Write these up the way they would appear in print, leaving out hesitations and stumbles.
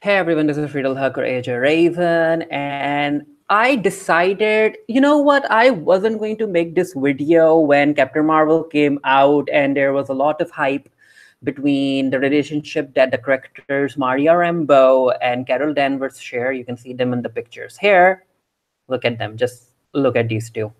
Hey everyone, this is Friedel Hacker AJ Raven, and I decided, you know what, I wasn't going to make this video when Captain Marvel came out, and there was a lot of hype between the relationship that the characters Maria Rambeau and Carol Danvers share. You can see them in the pictures here. Look at them, just look at these two.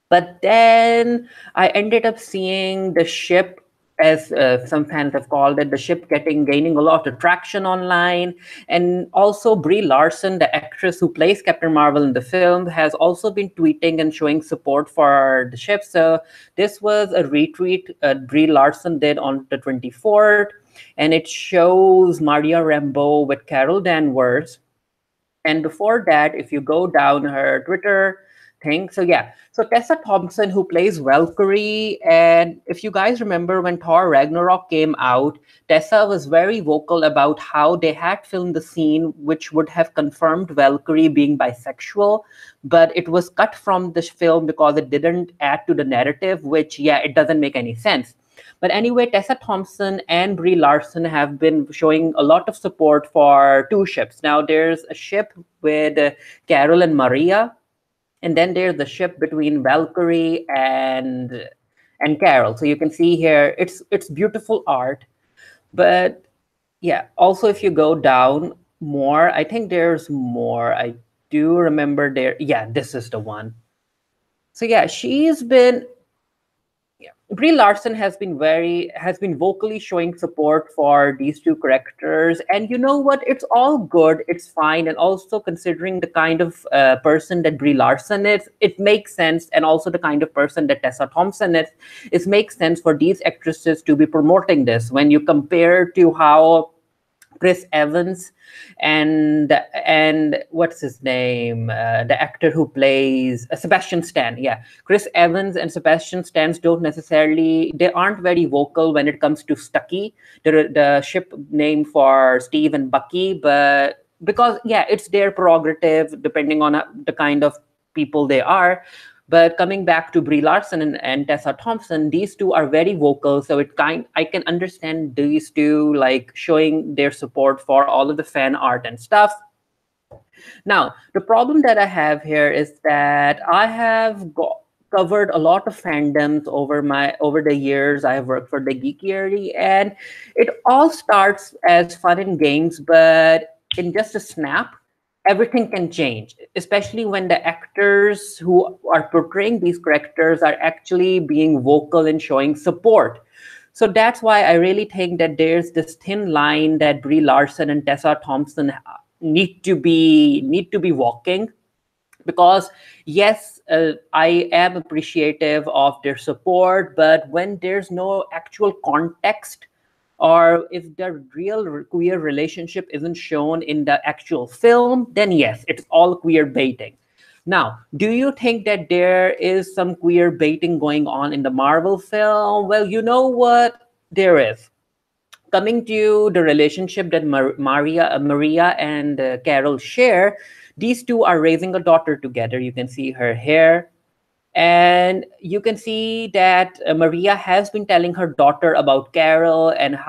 But then I ended up seeing the ship, as some fans have called it, the ship gaining a lot of traction online. And also Brie Larson, the actress who plays Captain Marvel in the film, has also been tweeting and showing support for the ship. So this was a retweet Brie Larson did on the 24th, and it shows Maria Rambeau with Carol Danvers. And before that, if you go down her Twitter thing, so yeah, so Tessa Thompson, who plays Valkyrie, and if you guys remember when Thor Ragnarok came out, Tessa was very vocal about how they had filmed the scene which would have confirmed Valkyrie being bisexual, but it was cut from the film because it didn't add to the narrative, which, yeah, it doesn't make any sense. But anyway, Tessa Thompson and Brie Larson have been showing a lot of support for two ships. Now, there's a ship with Carol and Maria, and then there's the ship between Valkyrie and Carol. So you can see here, it's beautiful art. But yeah, also if you go down more, I think there's more. I do remember there. Yeah, this is the one. So yeah, she's been Brie Larson has been vocally showing support for these two characters, and you know what? It's all good. It's fine, and also considering the kind of person that Brie Larson is, it makes sense, and also the kind of person that Tessa Thompson is, it makes sense for these actresses to be promoting this. When you compare to how Chris Evans and what's his name, the actor who plays Sebastian Stan. Yeah, Chris Evans and Sebastian Stans don't necessarily, they aren't very vocal when it comes to Stucky, the ship name for Steve and Bucky, but because yeah, it's their prerogative depending on the kind of people they are. But coming back to Brie Larson and Tessa Thompson, these two are very vocal, so I can understand these two like showing their support for all of the fan art and stuff. Now, the problem that I have here is that I have covered a lot of fandoms over the years. I have worked for the Geekiary, and it all starts as fun and games, but in just a snap, everything can change, especially when the actors who are portraying these characters are actually being vocal and showing support. So that's why I really think that there's this thin line that Brie Larson and Tessa Thompson need to be walking, because yes, I am appreciative of their support, but when there's no actual context, or if the real queer relationship isn't shown in the actual film, then yes, it's all queer baiting. Now, do you think that there is some queer baiting going on in the Marvel film? Well, you know what? There is. Coming to the relationship that Maria and Carol share, these two are raising a daughter together. You can see her hair, and you can see that Maria has been telling her daughter about Carol, and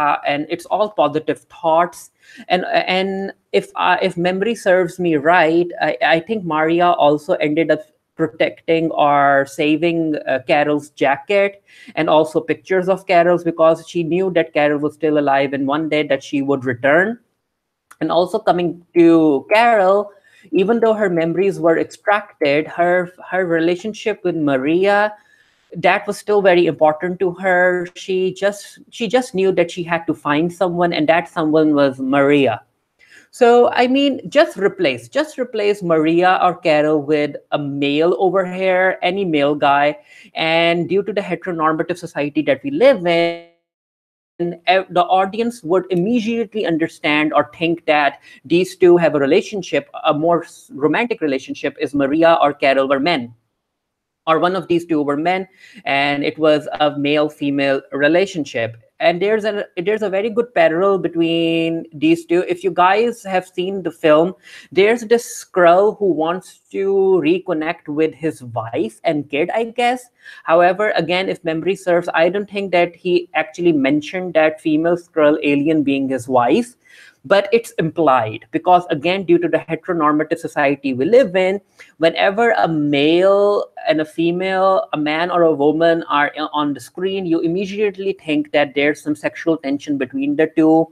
it's all positive thoughts. And if memory serves me right, I think Maria also ended up protecting or saving Carol's jacket and also pictures of Carol's, because she knew that Carol was still alive and one day that she would return. And also coming to Carol, even though her memories were extracted, her relationship with Maria, that was still very important to her. She just knew that she had to find someone, and that someone was Maria. So I mean, just replace Maria or Carol with a male over here, any male guy. And due to the heteronormative society that we live in, the audience would immediately understand or think that these two have a relationship. A more romantic relationship is Maria or Carol were men, or one of these two were men, and it was a male female relationship. And there's a very good parallel between these two. If you guys have seen the film, there's this Skrull who wants to reconnect with his wife and kid, I guess. However, again, if memory serves, I don't think that he actually mentioned that female Skrull alien being his wife. but it's implied because, again, due to the heteronormative society we live in, whenever a male and a female, a man or a woman are on the screen, you immediately think that there's some sexual tension between the two,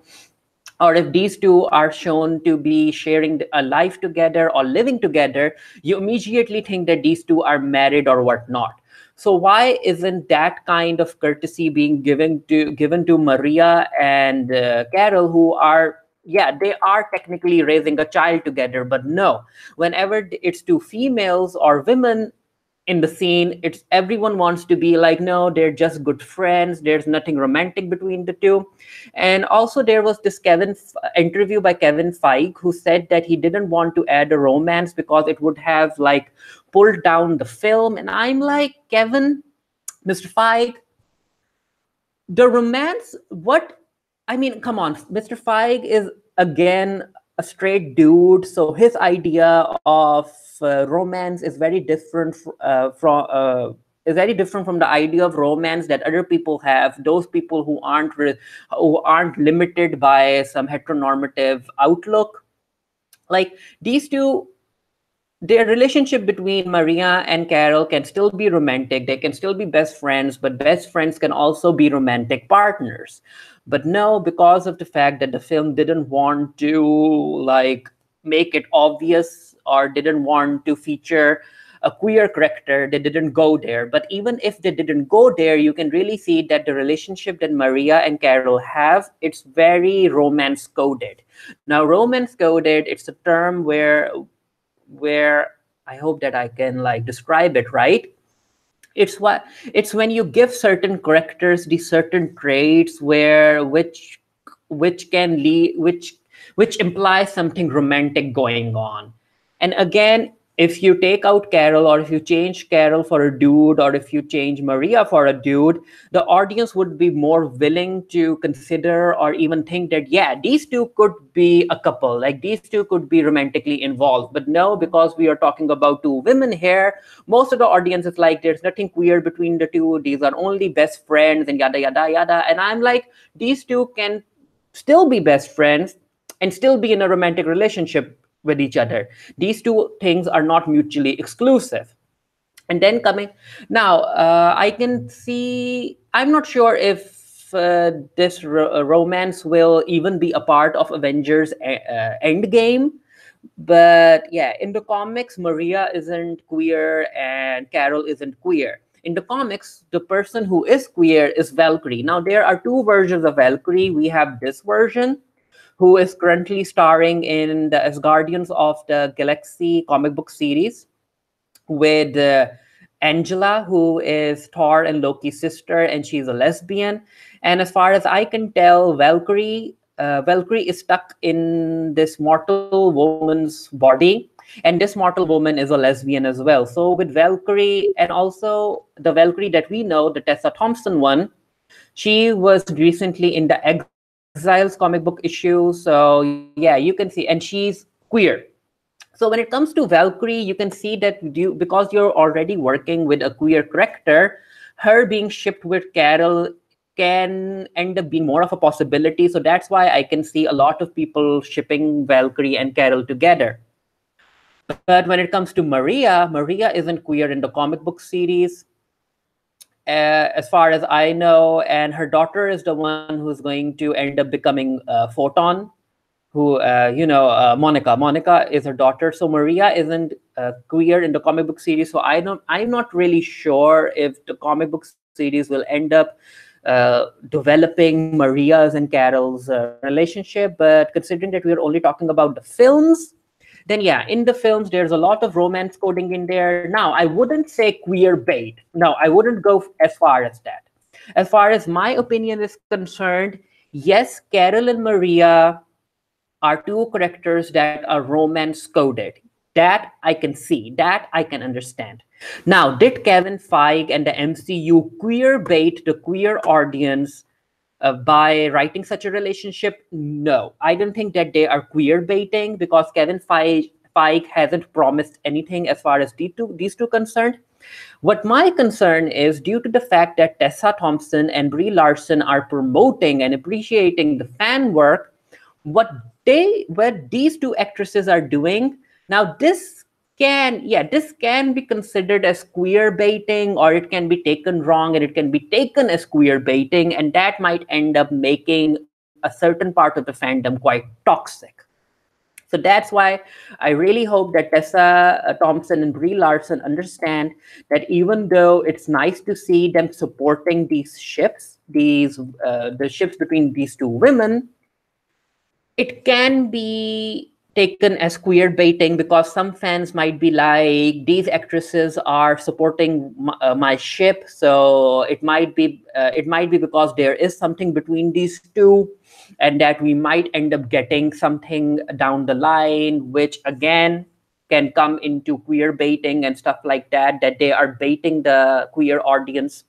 or if these two are shown to be sharing a life together or living together, you immediately think that these two are married or whatnot. So why isn't that kind of courtesy being given to Maria and Carol, who are, yeah, they are technically raising a child together, but no, whenever it's two females or women in the scene, it's everyone wants to be like, no, they're just good friends, there's nothing romantic between the two. And also there was this interview by Kevin Feige, who said that he didn't want to add a romance because it would have like pulled down the film. And I'm like, Kevin, Mr. Feige, the romance, what, I mean, come on, Mr. Feige is again a straight dude, so his idea of romance is very different from the idea of romance that other people have. Those people who aren't limited by some heteronormative outlook, like these two. Their relationship between Maria and Carol can still be romantic. They can still be best friends, but best friends can also be romantic partners. But no, because of the fact that the film didn't want to like make it obvious or didn't want to feature a queer character, they didn't go there. But even if they didn't go there, you can really see that the relationship that Maria and Carol have, it's very romance coded. Now, romance coded, it's a term where I hope that I can like describe it right. It's when you give certain characters these certain traits which can lead which implies something romantic going on. And again, if you take out Carol, or if you change Carol for a dude, or if you change Maria for a dude, the audience would be more willing to consider or even think that, yeah, these two could be a couple, like these two could be romantically involved. But no, because we are talking about two women here, most of the audience is like, there's nothing queer between the two. These are only best friends and yada, yada, yada. And I'm like, these two can still be best friends and still be in a romantic relationship with each other. These two things are not mutually exclusive. And then coming now, I can see, I'm not sure if this romance will even be a part of Avengers Endgame. But yeah, in the comics, Maria isn't queer and Carol isn't queer. In the comics, the person who is queer is Valkyrie. Now, there are two versions of Valkyrie. We have this version, who is currently starring in the As Guardians of the Galaxy comic book series with Angela, who is Thor and Loki's sister, and she's a lesbian. And as far as I can tell, Valkyrie is stuck in this mortal woman's body, and this mortal woman is a lesbian as well. So with Valkyrie, and also the Valkyrie that we know, the Tessa Thompson one, she was recently in the Exiles comic book issue. So yeah, you can see, and she's queer. So when it comes to Valkyrie, you can see that because you're already working with a queer character, her being shipped with Carol can end up being more of a possibility. So that's why I can see a lot of people shipping Valkyrie and Carol together. But when it comes to Maria, Maria isn't queer in the comic book series, as far as I know, and her daughter is the one who's going to end up becoming Photon, who, Monica. Monica is her daughter. So Maria isn't queer in the comic book series. So I'm not really sure if the comic book series will end up developing Maria's and Carol's relationship. But considering that we're only talking about the films, then yeah, in the films, there's a lot of romance coding in there. Now, I wouldn't say queer bait. No, I wouldn't go as far as that. As far as my opinion is concerned, yes, Carol and Maria are two characters that are romance coded. That I can see. That I can understand. Now, did Kevin Feige and the MCU queer bait the queer audience by writing such a relationship? No, I don't think that they are queer baiting, because Kevin Feige hasn't promised anything as far as these two concerned. What my concern is, due to the fact that Tessa Thompson and Brie Larson are promoting and appreciating the fan work, what what these two actresses are doing now, this can be considered as queer baiting, or it can be taken wrong and it can be taken as queer baiting, and that might end up making a certain part of the fandom quite toxic. So that's why I really hope that Tessa Thompson and Brie Larson understand that even though it's nice to see them supporting these ships, the ships between these two women, it can be taken as queer baiting, because some fans might be like, these actresses are supporting my ship, so it might be because there is something between these two, and that we might end up getting something down the line, which again can come into queer baiting and stuff like that, that they are baiting the queer audience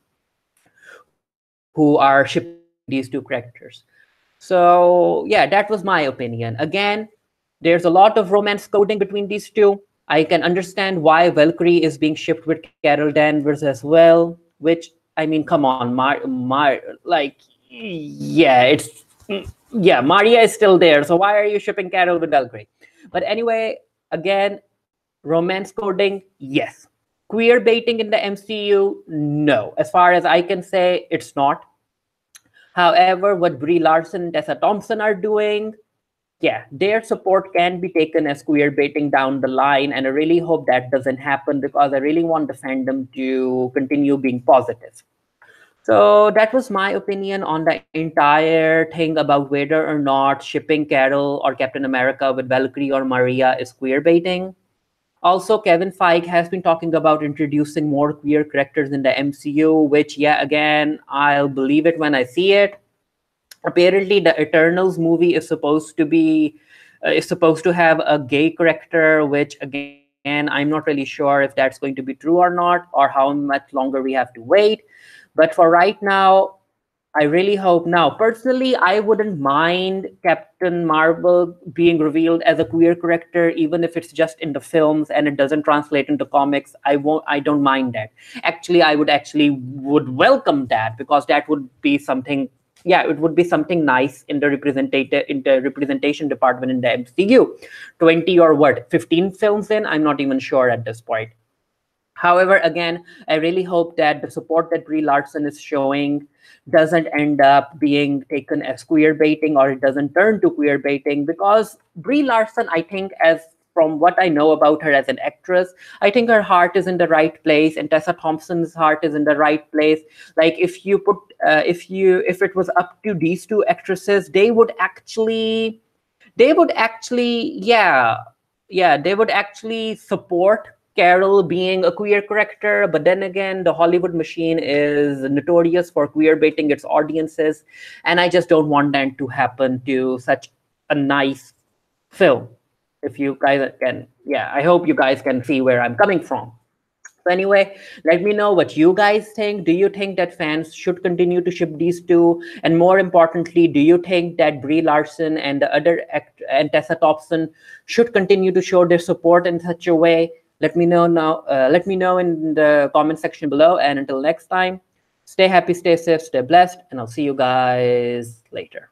who are shipping these two characters. So yeah, that was my opinion. Again, there's a lot of romance coding between these two. I can understand why Valkyrie is being shipped with Carol Danvers as well, which, I mean, come on, like, yeah, yeah, Maria is still there. So why are you shipping Carol with Valkyrie? But anyway, again, romance coding, yes. Queer baiting in the MCU, no. As far as I can say, it's not. However, what Brie Larson and Tessa Thompson are doing, yeah, their support can be taken as queer baiting down the line. And I really hope that doesn't happen, because I really want the fandom to continue being positive. So that was my opinion on the entire thing about whether or not shipping Carol or Captain America with Valkyrie or Maria is queer baiting. Also, Kevin Feige has been talking about introducing more queer characters in the MCU, which, yeah, again, I'll believe it when I see it. Apparently, the Eternals movie is supposed to have a gay character, which again, I'm not really sure if that's going to be true or not, or how much longer we have to wait. But for right now, I really hope. Now, personally, I wouldn't mind Captain Marvel being revealed as a queer character, even if it's just in the films and it doesn't translate into comics. I don't mind that. Actually, I would welcome that, because that would be something. Yeah, it would be something nice in the representation department in the MCU. 20 or what, 15 films in? I'm not even sure at this point. However, again, I really hope that the support that Brie Larson is showing doesn't end up being taken as queer baiting, or it doesn't turn to queer baiting, because Brie Larson, I think, as from what I know about her as an actress, I think her heart is in the right place, and Tessa Thompson's heart is in the right place. Like, if it was up to these two actresses, they would actually support Carol being a queer character. But then again, the Hollywood machine is notorious for queer baiting its audiences, and I just don't want that to happen to such a nice film. If you guys can, yeah, I hope you guys can see where I'm coming from. So anyway, let me know what you guys think. Do you think that fans should continue to ship these two? And more importantly, do you think that Brie Larson and the and Tessa Thompson should continue to show their support in such a way? Let me know now. Let me know in the comment section below. And until next time, stay happy, stay safe, stay blessed, and I'll see you guys later.